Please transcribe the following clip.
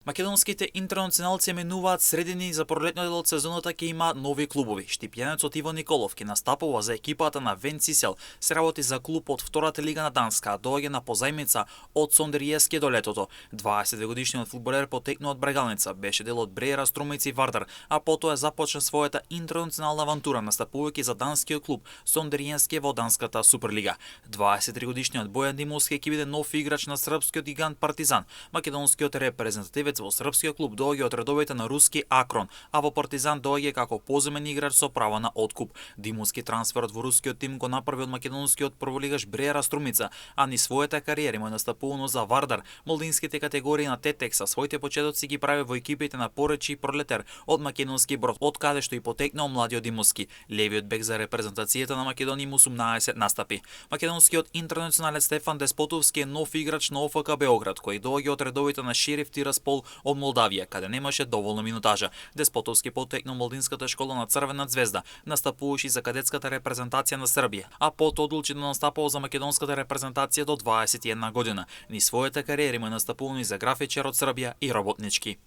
Македонските интернационалци менуваат средини за пролетниот дел од сезоната ќе има нови клубови. Штипјанецот Иво Николов ќе настапува за екипата на Вен Сисел, се работи за клуб од втората лига на Данска, а доаѓа на позајмица од Сондеријеске до летото. 22-годишниот фудбалер потекнува од Брегалница, беше дел од Бреера, Струмица и Вардар, а потоа започна својата интернационална авантура настапувајќи за данскиот клуб Сондеријеске во данската Суперлига. 23-годишниот Бојан Димовски ќе биде нов играч на српскиот гигант Партизан. Македонскиот репрезентативец во српскиот клуб доаѓа од редовите на руски Акрон, а во Партизан доаѓа како поземен играч со право на откуп. Димовски трансферот во рускиот тим го направи од македонскиот прволигаш Бреера Струмица, а ни својата кариера има настапувано за Вардар, молдинските категории на Тетекса, своите почетоци ги прави во екипите на Поречи и Пролетер од македонски Брод, од каде што и потекнал младиот Димовски. Левиот бек за репрезентацијата на Македонија има 18 настапи. Македонскиот интернационалец Стефан Деспотовски е нов играч на ОФК Београд, кој доаѓа од редовите на Шериф Тираспол од Молдавија, каде немаше доволно минутажа. Деспотовски потекнал молдинската школа на Црвена звезда, настапуваше за кадетската репрезентација на Србија, а потоа одлучи да настапува за македонската репрезентација до 21 година. Ни својата кариера има настапувано и за графичар од Србија и работнички.